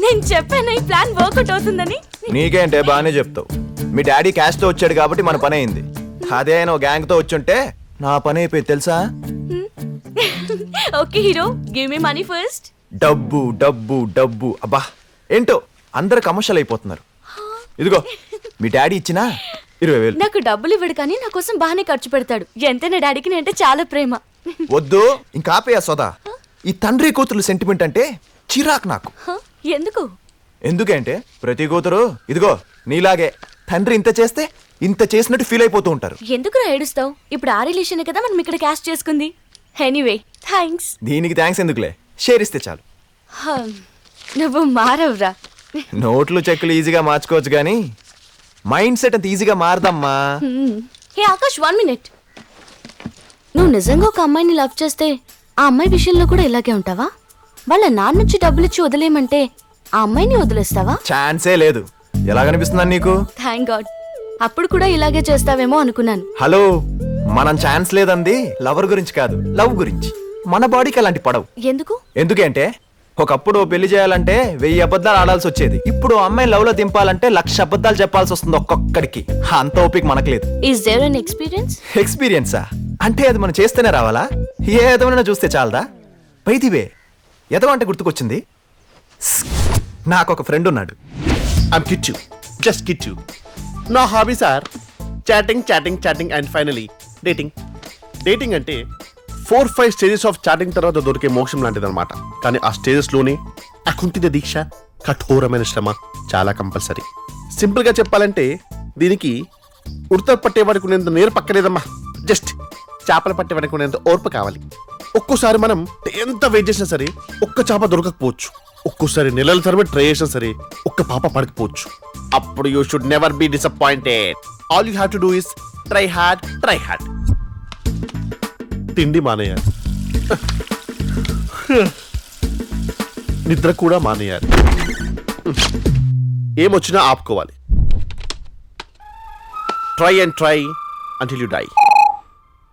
నేను చెప్పాను ఈ ప్లాన్ వర్కౌట్ అవుతుందని. నీకేంటే బానే చెప్తావు. మీ డాడీ క్యాష్ తో వచ్చాడు కాబట్టి మన పని అయింది. అదే ఆయన గ్యాంగ్ తో వచ్చుంటే నా పని అయిపోయింది తెలుసా. Okay hero, give me money first. డబ్బు డబ్బు డబ్బు అబ్బా ఏంటో అందరు కమర్షియల్ అయిపోతున్నారు. ఇదిగో మీ డాడీ ఇచ్చినా 20,000. నాకు డబ్బులు ఇవ్వడు కానీ నా కోసం బాగానే ఖర్చు పెడతాడు. ఎంతైనా డాడీకి నేనంటే చాలా ప్రేమ. వద్దు ఇంకా ఆపేయా సోదా. ఈ తండ్రి కూతురు సెంటిమెంట్ అంటే చిరాకు నాకు. ఎందుకు? ఎందుకంటే ప్రతి కూతురు ఇదిగో నీలాగే తండ్రి ఇంత చేస్తే ఇంత చేసినట్టు ఫీల్ అయిపోతూ ఉంటారు. ఎందుకు ఏడుస్తావు? ఇప్పుడు ఆ రిలేషన్ కదా మనం ఇక్కడ క్యాష్ చేసుకుంది. Anyway thanks. దీనికి థ్యాంక్స్ ఎందుకులే, షేర్ ఇస్తే చాలు. నువ్వు మారవురా. నోట్లు చెక్కులు ఈజీగా మార్చుకోవచ్చు కానీ మైండ్ సెట్ అంత ఈజీగా మారదమ్మా. హే ఆకాష్, 1 minute. నువ్వు నిజంగా ఒక అమ్మాయిని లవ్ చేస్తే ఆ అమ్మాయి విషయంలో కూడా ఇలాగే ఉంటావా? వాళ్ళ నాన్న నుంచి డబ్బులు ఇచ్చి వదిలేయమంటే ఆ అమ్మాయిని వదిలేస్తావా? ఛాన్సే లేదు. ఎలా కనిపిస్తున్నాను నీకు? Thank God. అప్పుడు కూడా ఇలాగే చేస్తావేమో అనుకున్నాను. హలో, మనం ఛాన్స్ లేదంది లవర్ గురించి కాదు, లవ్ గురించి. మన బాడీకి అలాంటి పడవు. ఎందుకు? ఎందుకంటే ఒకప్పుడు పెళ్లి చేయాలంటే 1000 అబద్ధాలు ఆడాల్సి వచ్చేది. ఇప్పుడు అమ్మాయి లవ్ లో దింపాలంటే 1,00,000 అబద్ధాలు చెప్పాల్సి వస్తుంది ఒక్కొక్కడికి. అంత ఓపిక మనకు లేదు. Is there any experience? ఎక్స్పీరియన్సా అంటే అది మనం చేస్తేనే రావాలా? ఏ ఎదవనైనా చూస్తే చాలదా? పైదివే ఎదవ అంటే గుర్తుకొచ్చింది. నాకు ఒక ఫ్రెండ్ ఉన్నాడు. I'm Kichu, just Kichu. నా hobbies are chatting chatting chatting and finally dating. Dating అంటే 4-5 స్టేజెస్ ఆఫ్ చాటింగ్ తర్వాత దొరికే మోక్షం లాంటిది అనమాట. కానీ ఆ స్టేజెస్లోనే అకుంఠిత దీక్ష, కఠోరమైన శ్రమ చాలా కంపల్సరీ. సింపుల్గా చెప్పాలంటే దీనికి ఉడత పట్టేవాడికి ఉన్నంత నేరు పక్కలేదమ్మా. జస్ట్ చేపలు పట్టేవాడికి ఉన్నంత ఓర్పు కావాలి. ఒక్కోసారి మనం ఎంత వెయిట్ చేసినా సరే ఒక్క చేప దొరకకపోవచ్చు. ఒక్కోసారి నెలల తరబడి ట్రై చేసినా సరే ఒక్క పాప పడకపోవచ్చు. అప్పుడు you should never be disappointed. All you have to do is try hard, try hard. తిండి మానేయాలి, నిద్ర కూడా మానేయాలి, ఏమొచ్చినా ఆపుకోవాలి. Try and try until you die.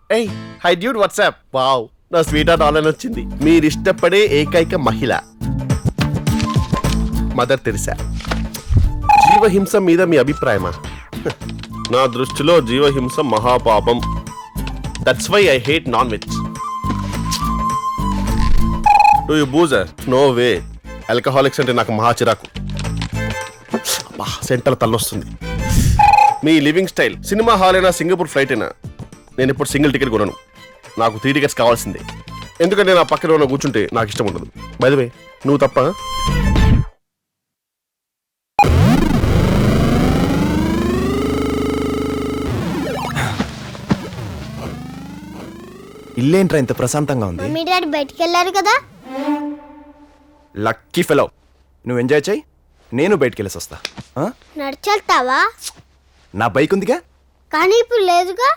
Hey hi dude, what's up. Wow, నా స్వీట్ హార్ట్ ఆన్లైన్ వచ్చింది. మీరు ఇష్టపడే ఏకైక మహిళ మదర్ తెరిసా. జీవహింస మీద మీ అభిప్రాయమా? నా దృష్టిలో జీవహింస మహాపాపం. That's why I hate non veg. Do you boozer? No way. Alcoholics అంటే నాకు మహా చిరాకు. సెంటర్ తల్లొస్తుంది. మీ లివింగ్ స్టైల్ సినిమా హాల్ అయినా సింగపూర్ ఫ్లైట్ అయినా నేను ఇప్పుడు సింగిల్ టికెట్ కొనను. నాకు 3 టికెట్స్ కావాల్సిందే. ఎందుకంటే నా పక్కన ఉన్న కూర్చుంటే నాకు ఇష్టం ఉండదు. బై ద వే, నువ్వు తప్ప. ఇల్లేంట్రా ఇంత ప్రశాంతంగా ఉంది? మమ్మీ డాడీ బయటికి వెళ్ళారు కదా. Lucky fellow. నువ్వు ఎంజాయ్ చేయి, నేను బయటికి వెళ్ళేసి వస్తా. నడిచెళ్తావా? నా బైక్ ఉందిగా. కానీ ఇప్పుడు లేదుగా.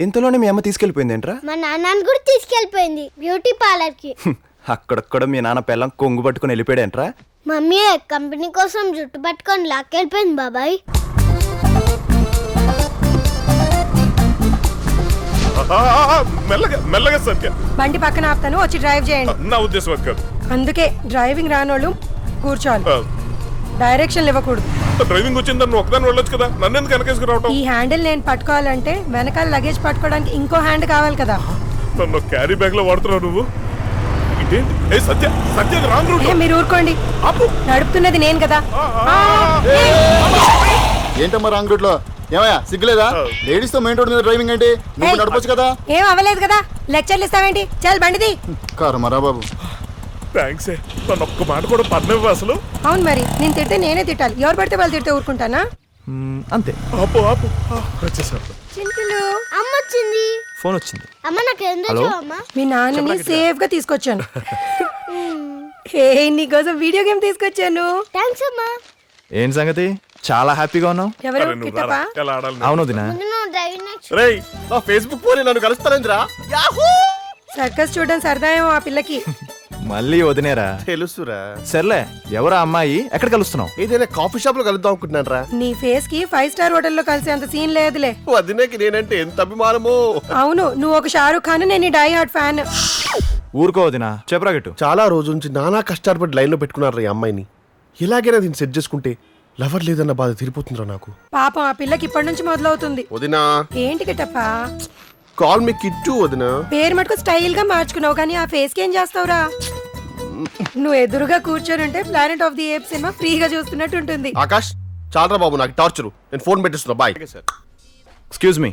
ఇంతలోనే మీ అమ్మ తీసుకెళ్ళిపోయింది ఏంట్రా? మా నాన్నని కూడా తీసుకెళ్ళిపోయింది బ్యూటీ పార్లర్ కి. అక్కడక్కడ మీ నాన్న పిల్లం కొంగు పట్టుకుని వెళ్ళిపోయాడేంట్రా? మమ్మీ కంపెనీ కోసం జుట్టు పట్టుకొని లాక్కెళ్ళిపోయింది బాబాయ్. మెల్లగా మెల్లగా సత్య. బండి పక్కన ఆపుతాను, వచ్చి డ్రైవ్ చేయండి. నా ఉద్దేశం అది కాదు. అందుకే డ్రైవింగ్ రానోళ్ళు కూర్చోవాలి, డైరెక్షన్ ఇవ్వకూడదు. డ్రైవింగ్ వచ్చింది, నువ్వు ఒకదాన్ని వెళ్ళొచ్చు కదా, నన్ను ఎందుకు వెనకేసుకుని రావటం? ఈ హ్యాండిల్ నేను పట్టుకోవాలంటే వెనకాల లగేజ్ పట్టుకోవడానికి ఇంకో హ్యాండ్ కావాలి కదా. నన్ను క్యారీ బ్యాగ్ లో వాడుతున్నావు నువ్వు. ఇదేంటి? ఏ సత్య, సత్య రాంగ్ రూట్. మీరు ఊరుకోండి, నడుపుతున్నది నేను కదా. ఏంటమ్మా రాంగ్ రూట్ లో? ఏమయ్యా సిగ్గులేదా? లేడీస్ తో మెయిన్ రోడ్ మీద డ్రైవింగ్ ఏంటి? నువ్వు నడపొచ్చు కదా. ఏం అవ్వలేదు కదా, లెక్చర్లు ఇస్తావేంటి? చల్ బండిది. కారు మరా బాబు. థ్యాంక్స్. నన్ను ఒక్క మాట కూడా పడినవ్వు అసలు. అవును మరి, నేను తిడితే నేనే తిట్టాలి, ఎవరు పడితే వాళ్ళు తిడితే ఊరుకుంటానా? అంతే. ఆపు ఆపు. వచ్చేసాను. చింతలు అమ్మ వచ్చింది. ఫోన్ వచ్చింది. అమ్మ నాకు ఎందుకు అమ్మా? మీ నాన్నని సేఫ్ గా తీసుకొచ్చాను. నీకోసం వీడియో గేమ్ తీసుకొచ్చాను. థ్యాంక్స్ అమ్మా. ఏం సంగతి, చాలా హ్యాపీగా ఉన్నావు? ఎవరు అరే నువ్వు రారా, ఎలా ఆడాలి? అవును దినా. నువ్వు డ్రైవింగ్ నేర్చు. రేయ్, నా ఫేస్బుక్ పోనీ నన్ను కలుస్తానేంద్రా? సర్కస్ చూడడం సరదా ఏమో ఆ పిల్లకి. మళ్ళీ వదినేరా? తెలుసురా. సర్లే, ఎవరా అమ్మాయి? ఎక్కడ కలుస్తున్నావు? ఏదైనా కాఫీ షాప్ లో కలుద్దాం అనుకుంటున్నాను రా. నీ ఫేస్ కి 5 స్టార్ హోటల్లో కలిసే అంత సీన్ లేదులే. వదినేకి నేనంటే ఎంత అభిమానమో. అవును, నువ్వు ఒక షారూక్ ఖాన్, నేను డై హార్ట్ ఫ్యాన్. ఊరుకో వదినా చెప్పరా గిట్టు. చాలా రోజుల నుంచి నానా కష్టాలు పడి లైన్లో పెట్టుకున్నారు ఈ అమ్మాయిని. ఎలాగైనా దీన్ని సెట్ చేసుకుంటే లవర్ లేదన్న బాధ తీరిపోతుందిరా నాకు. పాపం ఆ పిల్లకి ఇప్పటి నుంచి మొదలవుతుంది. వదినా ఏంటి గిట్టప్ప కాల్ మీ కిట్టు వదినా. పేరు మటుకు స్టైల్ గా మార్చుకున్నావు కానీ ఆ ఫేస్ కి ఏం చేస్తావురా? నువ్వు ఎదురుగా కూర్చొని ఉంటే planet of the apes cinema ఫ్రీగా చూస్తున్నట్టు ఉంటుంది. ఆకాష్ చాలరా బాబు, నాకు టార్చర్. నేను ఫోన్ పెట్టేస్తున్నా, bye. Excuse me.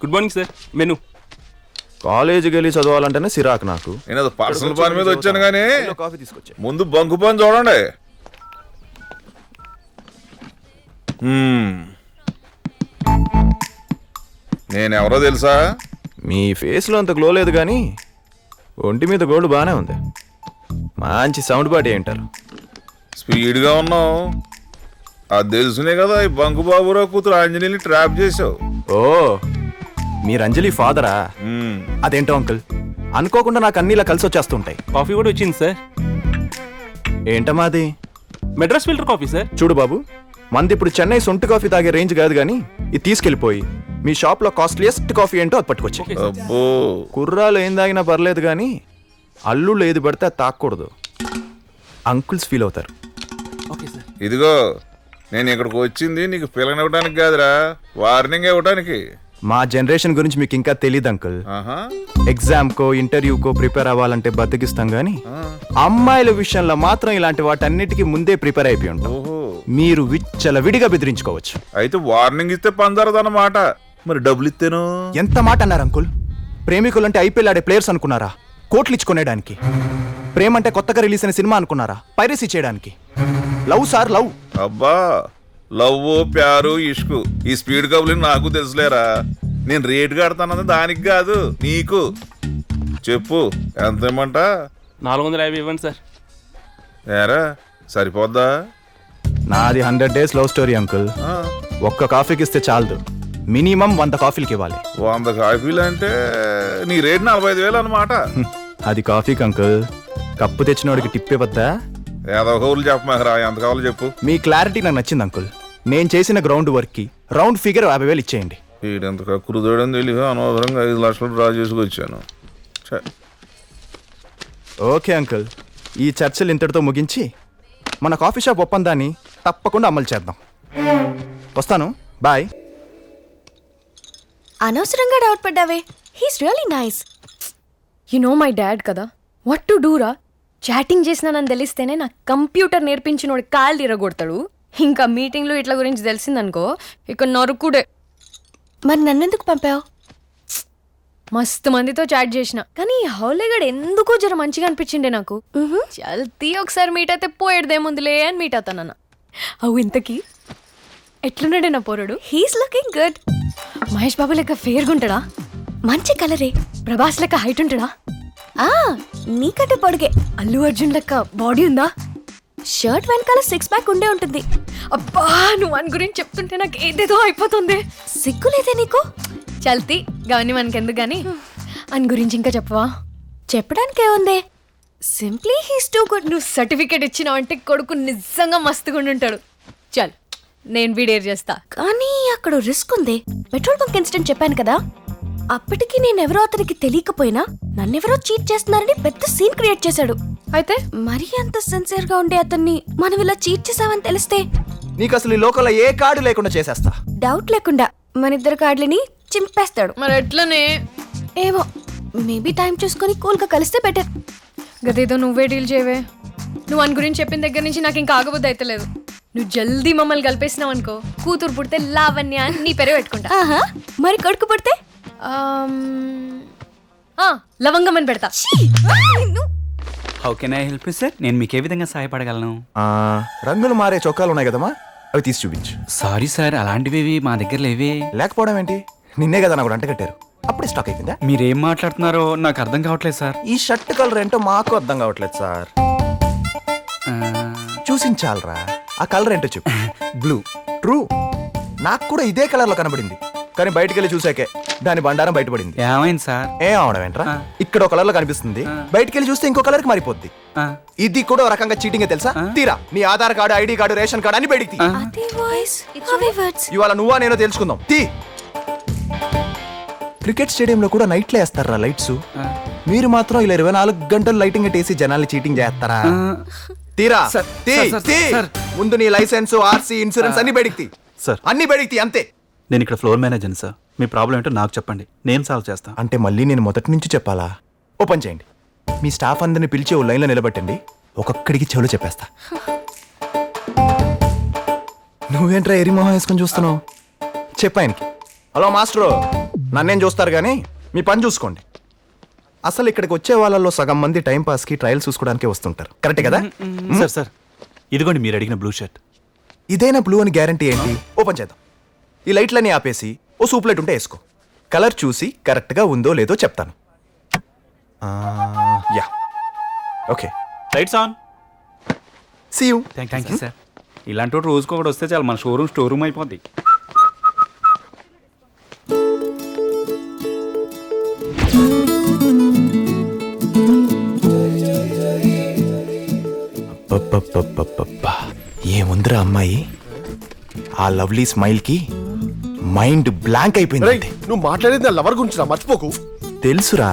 Good morning sir. Menu. కాలేజీకి వెళ్ళి చదవాలంటేనే సిరాకు నాకు. నేను అది పర్సనల్ పని మీద వచ్చాను కానీ కాఫీ తీసుకొచ్చా. ముందు బంకు పని చూడండి. నేనెవరో తెలుసా? మీ ఫేస్లో అంత గ్లో లేదు కానీ ఒంటి మీద గోల్డ్ బాగానే ఉంది. మంచి సౌండ్ పార్టీ ఏంటారు. స్పీడ్గా ఉన్నావు. అది తెలుసునే కదా ఈ బంకు బాబురావు కూతురు అంజలిని ట్రాప్ చేసావు. ఓ మీరు అంజలి ఫాదరా? అదేంటో అంకుల్, అనుకోకుండా నాకు అన్ని ఇలా కలిసి వచ్చేస్తుంటాయి. కాఫీ కూడా వచ్చింది సార్. ఏంటమ్మా అది? Madras filter coffee sir. చూడు బాబు, మంది ఇప్పుడు చెన్నై సొంటి కాఫీ తాగే రేంజ్ కాదు కానీ ఇది తీసుకెళ్ళిపోయి మీ షాప్లో కాస్ట్లీయెస్ట్ కాఫీ ఏంటో అది పట్టుకొచ్చి. అబ్బో, కుర్రాలు ఏం తాగినా పర్లేదు కానీ అల్లుళ్ళు ఏది పడితే అది తాకూడదు. అంకుల్స్ ఫీల్ అవుతారు. Okay sir. ఇదిగో నేను ఇక్కడికి వచ్చింది నీకు పిల్లనివ్వడానికి కాదురా, వార్నింగ్ ఇవ్వడానికి. మా జనరేషన్ గురించి మీకు ఇంకా తెలియదు అంకుల్. ఆహా, ఎగ్జామ్కో ఇంటర్వ్యూకో ప్రిపేర్ అవ్వాలంటే బద్దకిస్తాం కానీ అమ్మాయిల విషయంలో మాత్రం ఇలాంటి వాటన్నిటికీ ముందే ప్రిపేర్ అయిపోయి ఉంటాం. ఓహో, మీరు విచ్చలవిడిగా బెదిరించుకోవచ్చు. అయితే వార్నింగ్ ఇస్తే పందరదన్నమాట. మరి డబ్బులు ఇస్తేను? ఎంత మాట అన్నారు అంకుల్? ప్రేమికులంటే ఐపీఎల్ ఆడే ప్లేయర్స్ అనుకున్నారా? కోట్లు ఇచ్చుకునేడానికి. ప్రేమ అంటే కొత్తగా రిలీజ్ అయిన సినిమా అనుకున్నారా? పైరసీ చేయడానికి. Love sir love. అబ్బా, లవ్ ప్యారు ఇష్కు ఈ స్పీడ్ కబులు నాకు తెలుసులేరా. నేను రేటు కడతానది దానికి కాదు నీకు. చెప్పు ఎంత ఇమ్మంటా? 450 ఇవ్వండి సార్. ఏరా సరిపోద్దా? నాది 100 days లవ్ స్టోరీ అంకుల్. ఒక్క కాఫీకి ఇస్తే చాలదు, మినిమం 100 కాఫీలకి ఇవ్వాలి. 100 కాఫీలు అంటే నీ రేటు 45,000 అనమాట. అది కాఫీకి అంకుల్. కప్పు తెచ్చినోడికి టిప్ ఇవ్వద్దా? ఏదో కౌలు చెప్పమాకరా, ఎంత కావాలో చెప్పు. మీ క్లారిటీ నాకు నచ్చింది అంకుల్. నేను చేసిన గ్రౌండ్ వర్క్కి రౌండ్ ఫిగర్ 50,000 ఇచ్చేయండి. వీడంత కక్కురుదోడని తెలియదు, అనవసరంగా 5 లక్షలు డ్రా చేసుకొచ్చాను. ఓకే అంకుల్, ఈ చర్చలు ఇంతటితో ముగించి మన కాఫీ షాప్ ఒప్పందాన్ని తప్పకుండా అమలు చేద్దాం. వస్తాను, బాయ్. అనవసరంగా డౌట్ పడ్డావే. He's really nice. You know my dad కదా, వాట్ టు డూ రా? చాటింగ్ చేసినానని తెలిస్తేనే నా కంప్యూటర్ నేర్పించినోడు కాళ్ళు ఇరగొడతాడు. ఇంకా మీటింగ్లో ఇట్లా గురించి తెలిసిందనుకో ఇక నరుకుడే. మరి నన్నెందుకు పంపావు? మస్తు మందితో చాట్ చేసిన కానీ హౌలేగడ్ ఎందుకో జర మంచిగా అనిపించిండే నాకు. చల్తీ ఒకసారి మీట్ అయితే పోయేదేముందిలే అని మీట్ అవుతానన్న. అవు ఇంతకీ ఎట్లున్నాడే నా పోరడు? He's looking good. Mahesh Babu లెక్క ఫేర్గా ఉంటాడా? మంచి కలరే. ప్రభాస్ లెక్క హైట్ ఉంటాడా? నీకంటే పొడిగే. అల్లు అర్జున్ లెక్క బాడీ ఉందా? షర్ట్ వెనకాల 6 pack ఉండే ఉంటుంది. అబ్బా, నువ్వు అని గురించి చెప్తుంటే నాకు ఏదేదో అయిపోతుంది. సిగ్గులేదే నీకు? చల్తీ గవని మనకెందుకు గాని అని గురించి ఇంకా చెప్పవా? చెప్పడానికి ఏముంది? Simply he's too good. నువ్వు సర్టిఫికేట్ ఇచ్చినావు అంటే కొడుకు నిజంగా మస్తుగా ఉంటాడు. చల్ నేను వీడేర్ చేస్తా. కానీ అక్కడ రిస్క్ ఉంది. పెట్రోల్ బంక్ ఇన్సిడెంట్ చెప్పాను కదా, అప్పటికి నేనెవరో అతనికి తెలియకపోయినా నన్నెవరో చీట్ చేస్తున్నారని పెద్ద సీన్ క్రియేట్ చేశాడు. అయితే మరీ అంత సిన్సియర్ గా ఉండే అతన్ని మనం ఇలా చీట్ చేసామని తెలిస్తే నీకు అసలు ఈ లోకల్లో ఏ కార్డు లేకుండా చేసేస్తా. డౌట్ లేకుండా మన ఇద్దరు కార్డులని చింపేస్తాడు. మరి ఎట్లనే ఏమో, మేబీ టైం చూసుకొని కూల్గా కలిస్తే బెటర్. గదేదో నువ్వే డీల్ చేయవే. నువ్వు అని గురించి చెప్పిన దగ్గర నుంచి నాకు ఇంకా ఆగబుద్ధి అయితే లేదు. నువ్వు జల్దీ మమ్మల్ని కలిపేసినావు అనుకో, కూతురు పుడితే లావణ్య అని నీ పేరే పెట్టుకుంటా. ఆహా, మరి కొడుకు పుడితే లవంగం అని పెడతా. How can I help you sir? నేను మీకు ఏ విధంగా సహాయపడగలను? రంగులు మారే చొక్కాలు ఉన్నాయి కదమ్మా, అవి తీసి చూపించు. సారీ సార్, అలాంటివి మా దగ్గర లేవే. లేకపోవడం ఏంటి? నిన్నే కదా నాకు అంట కట్టారు, అప్పుడే స్టాక్ అయిపోయిందా? మీరేం మాట్లాడుతున్నారో నాకు అర్థం కావట్లేదు సార్. ఈ షర్ట్ కలర్ ఏంటో మాకు అర్థం కావట్లేదు సార్. చూసించాలరా, ఆ కలర్ ఏంటో చెప్పు. బ్లూ. ట్రూ, నాకు కూడా ఇదే కలర్ లో కనబడింది, కానీ బయటికి వెళ్ళి చూసాకే దాని బండారం బయటపడింది. ఏమైంది సార్? ఏం అవడం ఏంట్రా? ఇక్కడ ఒక కలర్ లో కనిపిస్తుంది, బయటికి వెళ్ళి చూస్తే ఇంకో కలర్ కి మారిపోద్ది. ఇది కూడా ఒక రకంగా చీటింగ్ తెలుసా? తీరా నీ Aadhaar card, ID card, ration card అని బయటికి తీ. అదే వాయిస్, అవే వర్డ్స్. ఇవాళ నువ్వా నేనో తెలుసుకుందాం. తీ. క్రికెట్ స్టేడియంలో కూడా నైట్లో వేస్తారా లైట్స్? మీరు మాత్రం ఇలా 24 గంటలు లైటింగ్ పెట్టేసి జనాల్ని చీటింగ్ చేస్తారా? తీరా తీ, తీ. ముందు నీ లైసెన్స్, ఆర్సీ, ఇన్సూరెన్స్ అన్ని బయటికి తీ. సార్ అన్ని బయటికి తీ, అంతే. నేను ఇక్కడ ఫ్లోర్ మేనేజర్ సార్. మీ ప్రాబ్లం ఏంటో నాకు చెప్పండి, నేను సాల్వ్ చేస్తాను. అంటే మళ్ళీ నేను మొదటి నుంచి చెప్పాలా? ఓపెన్ చేయండి. మీ స్టాఫ్ అందరిని పిలిచి ఓ లైన్లో నిలబెట్టండి. ఒక్కొక్కడికి చెవులు చెప్పేస్తా. నువ్వేంట్రా ఎరిమోహం వేసుకొని చూస్తున్నావు? చెప్పాయనికి. హలో మాస్టరు, నన్నేం చూస్తారు కానీ మీ పని చూసుకోండి. అసలు ఇక్కడికి వచ్చే వాళ్ళలో సగం మంది టైం పాస్కి ట్రయల్ చూసుకోవడానికి వస్తుంటారు. కరెక్టే కదా? సార్ సార్ ఇదిగోండి మీరు అడిగిన బ్లూ షర్ట్. ఇదేనా బ్లూ అని గ్యారంటీ ఏంటి? ఓపెన్ చేద్దాం. ఈ లైట్లన్నీ ఆపేసి ఓ సూప్ లైట్ ఉంటే వేసుకో. కలర్ చూసి కరెక్ట్గా ఉందో లేదో చెప్తాను. Yeah, okay. Lights on. See you. Thank you sir. ఇలాంటి వాడు రోజుకు ఒకటి వస్తే చాలు, మన షోరూమ్ స్టోర్ రూమ్ అయిపోద్ది. ఏముందిరా అమ్మాయి, ఆ లవ్లీ స్మైల్ కి మైండ్ బ్లాంక్ అయిపోయింది. నువ్వు మాట్లాడేది నా లవర్ గురించి మర్చిపోకు. తెలుసురా,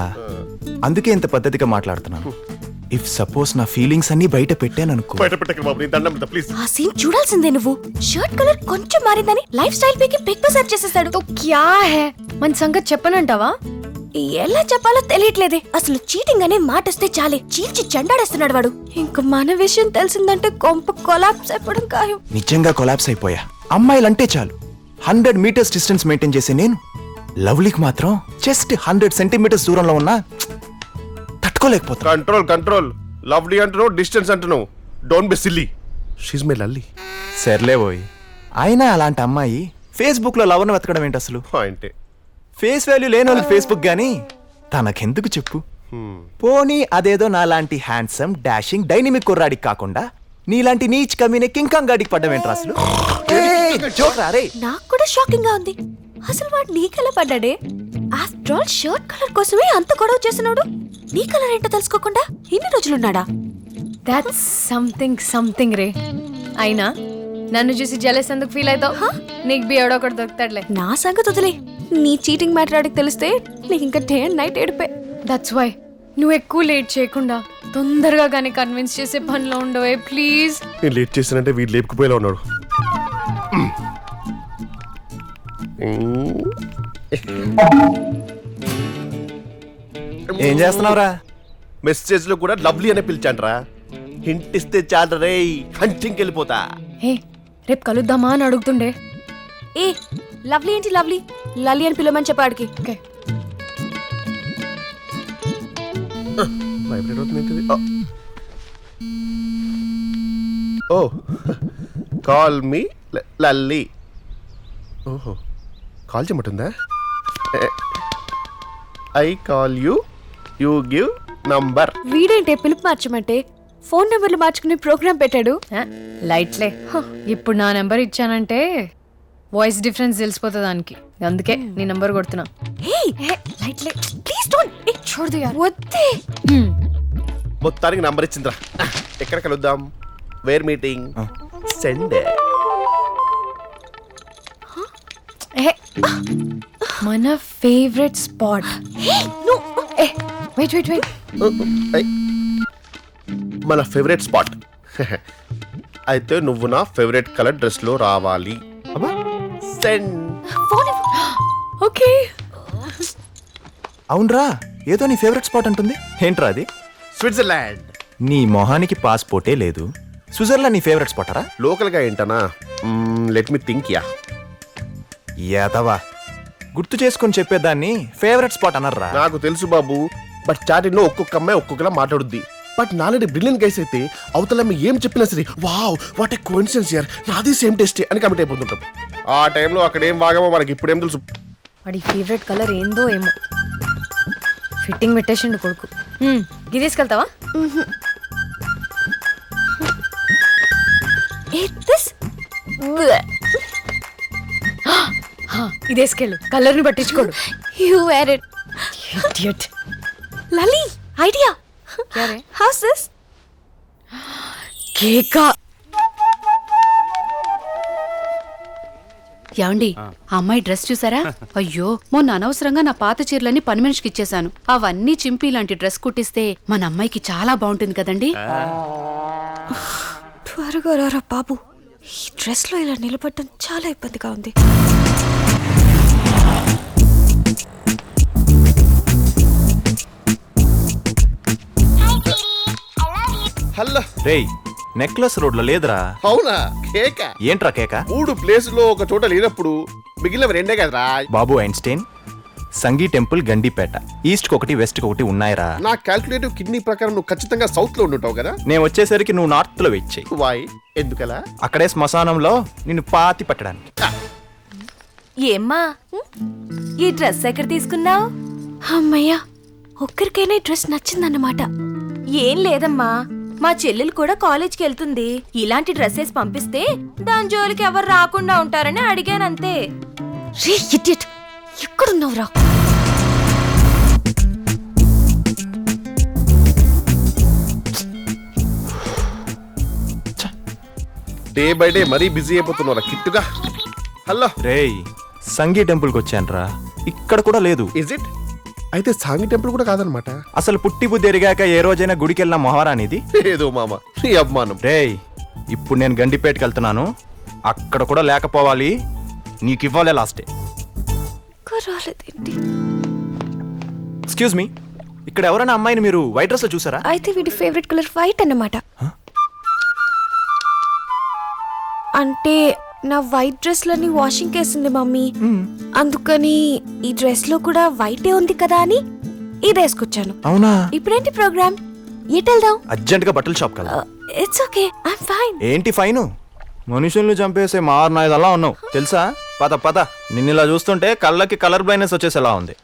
అందుకే ఇంత పద్ధతిగా మాట్లాడుతున్నాను. ఇఫ్ సపోజ్ నా ఫీలింగ్స్ అన్ని బయట పెట్టాననుకో. బయట పెట్టక బాబు, నీ దండం పెడతా ప్లీజ్. ఆ సీన్ చూడాల్సిందే నువ్వు. షర్ట్ కలర్ కొంచెం మారిందని లైఫ్ స్టైల్ పీకి పిక్ పై సెర్చ్ చేసేసాడు. తో క్యా హే, మన సంగతి చెప్పనంటావా? ఎలా చెప్పాలో తెలియట్లేదే. అసలు చీటింగ్ అనే మాట వస్తే చాలే చీల్చి చెండాడేస్తున్నాడు వాడు. ఇంక మన విషయం తెలిసిందంటే కొంప కొలాప్స్ అయిపోవడం ఖాయం. నిజంగా కొలాప్స్ అయిపోయా. అమ్మాయిలంటే చాలు 100 మీటర్స్ డిస్టెన్స్ మెయింటైన్ చేసే నేను లవ్లీకి మాత్రం జస్ట్ 100 సెంటీమీటర్స్ దూరంలో ఉన్నా తట్టుకోలేకపోతున్నా. Control control. లవ్లీ అంటున్నావు, డిస్టెన్స్ అంటున్నావు. Don't be silly. She's my Lalli. సర్లే పోయి. అయినా అలాంటి అమ్మాయి ఫేస్బుక్ లో లవర్ను వెతకడం ఏంటి అసలు? పాయింటే. ఫేస్ వాల్యూ లేని వాళ్ళకి ఫేస్బుక్ గానీ తనకెందుకు చెప్పు? పోనీ అదేదో నాలాంటి హ్యాండ్సమ్ డాషింగ్ డైనమిక్ కుర్రాడికి కాకుండా నీలాంటి నీచ్ కమీనే కింకాంగ్ గాడికి పడ్డం ఏంట్రా అసలు? నాకు కూడా షాకింగ్ గా ఉంది. అసలు వాడు నీకెలా పడ్డాడే? ఆఫ్టర్ ఆల్ షర్ట్ కలర్ కోసమే అంత గొడవ చేసినాడు. నీ కలర్ ఏంటో తెలుసుకోకుండా ఇన్ని రోజులున్నాడా? దాట్స్ సంథింగ్ రే. అయినా నన్ను చూసి జెలస్ ఎందుకు ఫీల్ అవుతావు? నీకు బి ఎవడో ఒకటి దొరుకుతాడులే. నా సంగతి వదిలే. నీ చీటింగ్ మ్యాటర్ ఆడికి తెలిస్తే నీకు ఇంకా డే అండ్ నైట్ ఏడిపే. దట్స్ వై నువ్వు ఎక్కువ లేట్ చేయకుండా తొందరగా కానీ కన్విన్స్ చేసే పనిలో ఉండవే ప్లీజ్. నేను లేట్ చేశానంటే వీడు లేపుకుపోయేలా ఉన్నాడు. ఏం చేస్తున్నావురా? మెసేజ్ లో కూడా లవ్లీ అనే పిలిచాండ్రా. హింట్ ఇస్తే చాలు రే, హంటింగ్కి వెళ్ళిపోతా. హే, రేపు కలుద్దామా అని అడుగుతుండే. ఏ లవ్లీ ఏంటి లవ్లీ? లలి అని పిలవమని చెప్పాడికి. ఓకే. వైబ్రేట్ అవుతుంది. Oh, call me Lalli. ఓహో, కాల్ చేయమంటుందా? I call you, you give number. వీడేంటే పిలుపు మార్చమంటే ఫోన్ నెంబర్లు మార్చుకునే ప్రోగ్రామ్ పెట్టాడు. లైట్లే. ఇప్పుడు నా నెంబర్ ఇచ్చానంటే వాయిస్ డిఫరెన్స్ తెలిసిపోతుంది దానికి. అందుకే నీ నెంబర్ కొడుతున్నా. లైట్లే ప్లీజ్ డోంట్. చూడదు వద్దే. మొత్తానికి నంబర్ ఇచ్చిందిరా. ఎక్కడ కలుద్దాం? Where meeting? సండే. మన ఫేవరెట్ స్పాట్. వెయిట్ మన ఫేవరెట్ స్పాట్. అయితే నువ్వు నా ఫేవరెట్ కలర్ డ్రెస్ లో రావాలి. ఓకే. అవునరా, ఏదో నీ ఫేవరెట్ స్పాట్ అంటుంది. ఏంట్రా అది? స్విట్జర్లాండ్. నీ మొహానికి పాస్పోర్టే లేదు, స్విట్జర్లాండ్ నీ ఫేవరెట్ స్పాటరా? లోకల్ గా ఏంటనా? Let me think. యాదవా, గుర్తు చేసుకొని చెప్పేదాన్ని ఫేవరెట్ స్పాట్ అనర్రా. నాకు తెలుసు బాబు, బట్ చాటింగ్ లో ఒక్కొక్క అమ్మాయి ఒక్కొక్కలా మాట్లాడుద్ది. బట్ నాలాంటి బ్రిలియన్ గైస్ అయితే అవతల ఏం చెప్పినా సరే వావ్ వాట్ ఏ కోఇన్సిడెన్స్ యార్, నాది సేమ్ టేస్ట్ అని కమిట్ అయిపోతుంటాం. ఆ టైంలో అక్కడ ఏం బాగామో మనకి ఇప్పుడేం తెలుసు. వాడి ఫేవరెట్ కలర్ ఏందో ఏమో. ఫిట్టింగ్ పెట్టేసిండు కొడుకు. ఇది తీసుకెళ్తావా? ఇది వేసుకెళ్ళు, కలర్ ని పట్టించుకోడు. You wear it. Idiot. Lali idea. How's this? కేకా. యాండి ఆ అమ్మాయి డ్రెస్ చూసారా? అయ్యో, మొన్న అనవసరంగా నా పాత చీరలన్నీ పని మనిషికి ఇచ్చేసాను. అవన్నీ చింపి ఇలాంటి డ్రెస్ కుట్టిస్తే మన అమ్మాయికి చాలా బాగుంటుంది కదండి. త్వరగా రారా బాబు, ఈ డ్రెస్ లో ఇలా నిలబడటం చాలా ఇబ్బందిగా ఉంది. హలో రేయ్, నెక్లెస్ రోడ్ లో లేదురా. అవునా? కేక ఏంట్రా కేక? 3 ప్లేసులో ఒక చోట లేనప్పుడు మిగిలినవి 2 కదరా. బాబు ఐన్స్టైన్, సంగీ టెంపుల్ గండిపేట, ఈస్ట్ కి ఒకటి వెస్ట్ కి ఒకటి ఉన్నాయిరా. నా క్యాల్కులేటివ్ కిడ్నీ ప్రకారం నువ్వు ఖచ్చితంగా సౌత్ లో ఉండుంటావు కదా. నేను వచ్చేసరికి నువ్వు నార్త్ లో వెయిట్ చెయ్యి. వాయ్? ఎందుకలా? అక్కడే శ్మశానంలో నిన్ను పాతి పట్టడానికి. ఏమ్మా ఈ డ్రెస్ ఎక్కడ తీసుకున్నావు? అమ్మయ్యా, ఒక్కరికైనా ఈ డ్రెస్ నచ్చిందన్నమాట. ఏం లేదమ్మా, మా చెల్లెలు కూడా కాలేజ్కి వెళ్తుంది. ఇలాంటి డ్రెస్సెస్ పంపిస్తే దాని జోలికి ఎవరు రాకుండా ఉంటారని అడిగానంతే. రే ఇడియట్, ఎక్కడున్నావురా? డే బై డే మరీ బిజీ అయిపోతున్నారా కిట్టుగా. హలో రేయ్, సంగీ టెంపుల్ కి వచ్చానురా, ఇక్కడ కూడా లేదు. Is it? అయితే సాంగి టెంపుల్ కూడా కాదనమాట. అసలు పుట్టి బుద్ధి ఎరిగాక ఏ రోజైనా గుడికి వెళ్ళిన మొహరానిది? ఏదో మామ నీ అభిమానం. రేయ్, ఇప్పుడు నేను గండిపేటకి వెళ్తున్నాను, అక్కడ కూడా లేకపోవాలి. నీకు ఇవ్వాలే లాస్ట్ డే. రాలేదేంటి? ఎక్స్క్యూజ్ మీ, ఇక్కడ ఎవరైనా అమ్మాయిని మీరు వైట్ డ్రెస్ లో చూసారా? అయితే వీడి ఫేవరెట్ కలర్ వైట్ అన్నమాట. అంటే నా వైట్ డ్రెస్ లని వాషింగ్ కేసింది మమ్మీ, అందుకని ఈ డ్రెస్ లో కూడా వైటే ఉంది కదా అని ఇది వేసుకొచ్చాను. అవునా? ఇప్పుడేంటి ప్రోగ్రామ్? ఎటు వెళ్దాం? అర్జెంట్ గా బట్టల షాప్ కదా. It's okay, I'm fine. ఏంటి ఫైను? మనుషుల్ని చంపేసే మారనాయదల్లా ఉన్నావు తెలుసా? పద పద, నిన్నిలా చూస్తుంటే కళ్ళకి కలర్ బ్లైండ్నెస్ వచ్చేసేలా ఉంది.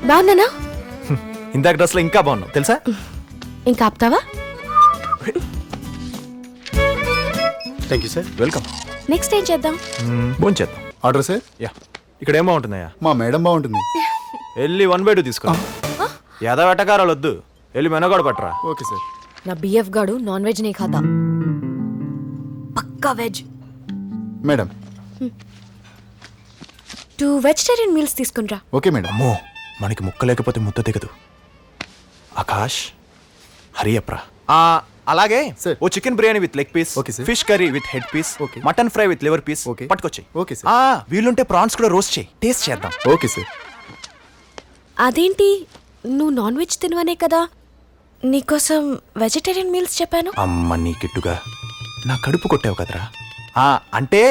బాగున్నానా? ఇందాక డ్రెస్ లో ఇంకా బాగున్నావు తెలుసా? ఇంకా ఆపుతావా? Thank you sir. Welcome. Next ఏం చేద్దాం? ఫోన్ చేద్దాం. Order sir. యా, ఇక్కడ ఏం బాగుంటుందయ్యా? మా మేడం బాగుంటుంది. వెళ్ళి 1/2 తీసుకో. యాదవ వెటకారాలు వద్దు, వెళ్ళి మెనగోడ పట్టరా. Okay sir. నా బిఎఫ్ గాడు నాన్ వెజ్ నే ఖాతా, పక్కా వెజ్. మేడం 2 వెజిటేరియన్ మీల్స్ తీసుకునిరా. Okay madam. అమ్మో, మనకి ముక్క లేకపోతే ముద్ద దిగదు. ఆకాష్, హరియప్రా. అలాగే Sir. ఓ chicken biryani with leg piece, Okay, sir. Fish curry with head piece, Okay. Mutton fry with liver piece Okay. పట్టుకొచ్చి. Okay sir. వీలుంటే ప్రాన్స్ కూడా రోస్ట్ చేయి, టేస్ట్ చేద్దాం. Okay sir. అదేంటి, నువ్వు నాన్ వెజ్ తినవనే కదా నీకోసం వెజిటేరియన్ మీల్స్ చెప్పాను. అమ్మ నీ కిట్టుగా, నా కడుపు కొట్టావు కదరా. అంటే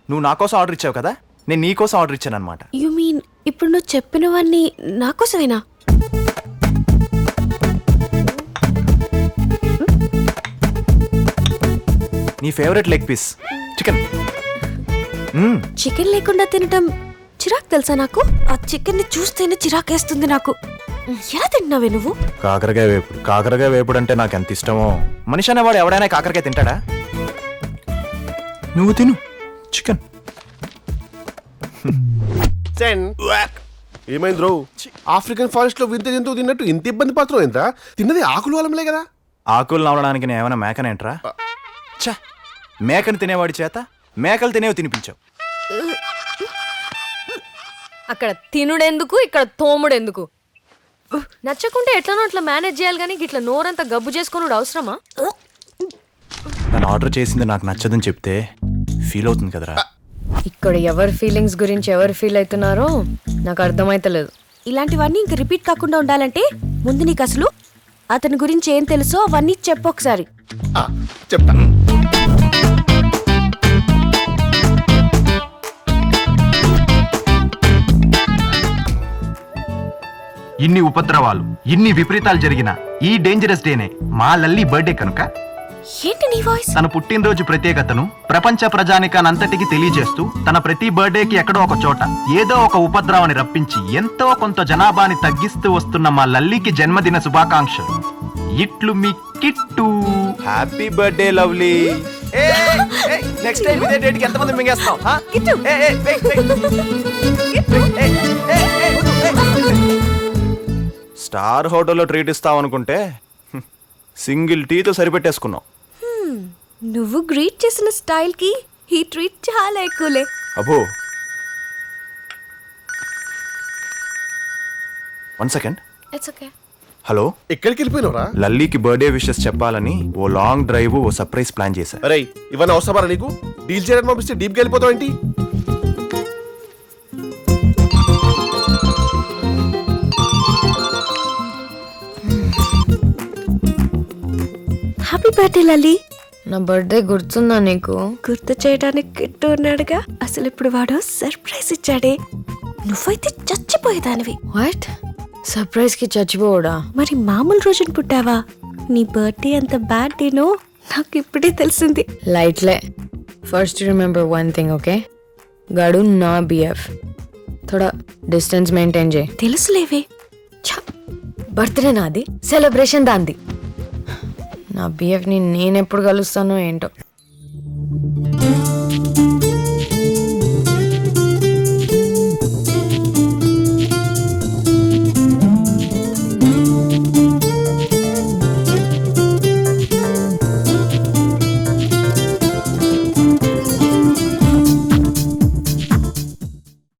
నువ్వు నా కోసం ఆర్డర్ ఇచ్చావు కదా, నేను నీ కోసం ఆర్డర్ ఇచ్చాను అనమాట. యు మీన్ ఇప్పుడు నువ్వు చెప్పినవన్నీ నా కోసమేనా? నీ favourite leg piece chicken. Chicken లేకుండా తినటం చిరాకు తెలుసా నాకు? ఆ చికెన్ ని చూస్తేనే చిరాకేస్తుంది నాకు. ఎలా తింటున్నావే నువ్వు? కాకరకాయ వేపుడు. కాకరకాయ వేపుడు అంటే నాకు ఎంత ఇష్టమో. మనిషి అనేవాడు ఎవడైనా కాకరకాయ తింటాడా? నువ్వు తిను చికెన్. ఏమైంది రో? ఆఫ్రికన్ ఫారెస్ట్ లో వింత జంతువు తిన్నట్టు ఇంత ఇబ్బంది పడుతున్నావు ఎంత? తిన్నది ఆకులు వలమలే కదా. ఆకులు నవలడానికి నేను ఏమైనా మేకనేంట్రా? ఛ, మేకను తినేవాడి చేత మేకలు తినేవి తినిపించావు. అక్కడ తినుడెందుకు, ఇక్కడ తోముడెందుకు? నచ్చకుంటే ఎట్లనో అట్లా మేనేజ్ చేయాలి, కానీ ఇట్లా నోరంతా గబ్బు చేసుకుని అవసరమా? తను ఆర్డర్ చేసింది నాకు నచ్చదని చెప్తే ఫీల్ అవుతుంది కదరా. ఇక్కడ ఎవరి ఫీలింగ్స్ గురించి ఎవరు ఫీల్ అవుతున్నారో నాకు అర్థమైతలేదు. ఇలాంటివన్నీ ఇంక రిపీట్ కాకుండా ఉండాలంటే ముందు నీకు అసలు అతని గురించి ఏం తెలుసో అవన్నీ చెప్పు ఒకసారి. చెప్తా. ఇన్ని ఉపద్రవాలు, ఇన్ని విపరీతాలు జరిగిన ఈ డేంజరస్ డేనే మా లల్లి బర్త్డే కనుక ఏంటి నీ వాయిస్? తన పుట్టినరోజు ప్రత్యేకతను ప్రపంచ ప్రజానికానంతటికి తెలియజేస్తూ తన ప్రతి బర్త్డేకి ఎక్కడో ఒక చోట ఏదో ఒక ఉపద్రవాన్ని రప్పించి ఎంతో కొంత జనాభాని తగ్గిస్తూ వస్తున్న మా లల్లికి జన్మదిన శుభాకాంక్షలు. ఇట్లు మీ Kittu. Happy birthday lovely. Next time ఇదే డేట్ కి ఎంతమంది మింగేస్తాం? స్టార్ హోటల్లో ట్రీట్ ఇస్తావు అనుకుంటే సింగిల్ టీతో సరిపెట్టేసుకున్నావు. నువ్వు గ్రీట్ చేసిన స్టైల్ కి ఈ ట్రీట్ చాలా ఎక్కువలే. అబ్బో 1 సెకండ్. It's okay. హలో, ఎక్కడికి వెళ్ళిపోయినవరా? లల్లీకి బర్త్డే విషెస్ చెప్పాలని ఓ లాంగ్ డ్రైవ్ ఓ సర్ప్రైజ్ ప్లాన్ చేశా. అరే ఇవన్నీ అవసరమా నీకు? డీల్ చేయడానికి పంపిస్తే డీప్కి వెళ్ళిపోతావు ఏంటి? Happy birthday Lali. నా బర్త్డే గుర్తుందా నీకు? గుర్తు చేయడానికి కిట్టు ఉన్నాడుగా. అసలు ఇప్పుడు వాడు సర్ప్రైజ్ ఇచ్చాడే. నువ్వైతే చచ్చిపోయేదానివి. వాట్? సర్ప్రైజ్ కి చచ్చిపోవడా? మరి మామూలు రోజున పుట్టావా? నీ బర్త్డే అంత బ్యాడ్ డేనో నాకు ఇప్పుడే తెలిసింది. లైట్లే. First remember one thing, okay? గాడు నా బిఎఫ్. థోడా డిస్టెన్స్ మెయింటైన్ చేయి. తెలుసులేవే. బర్త్డే నాది, సెలబ్రేషన్ దాంది. నా బిఎఫ్ని నేను ఎప్పుడు కలుస్తానో ఏంటో.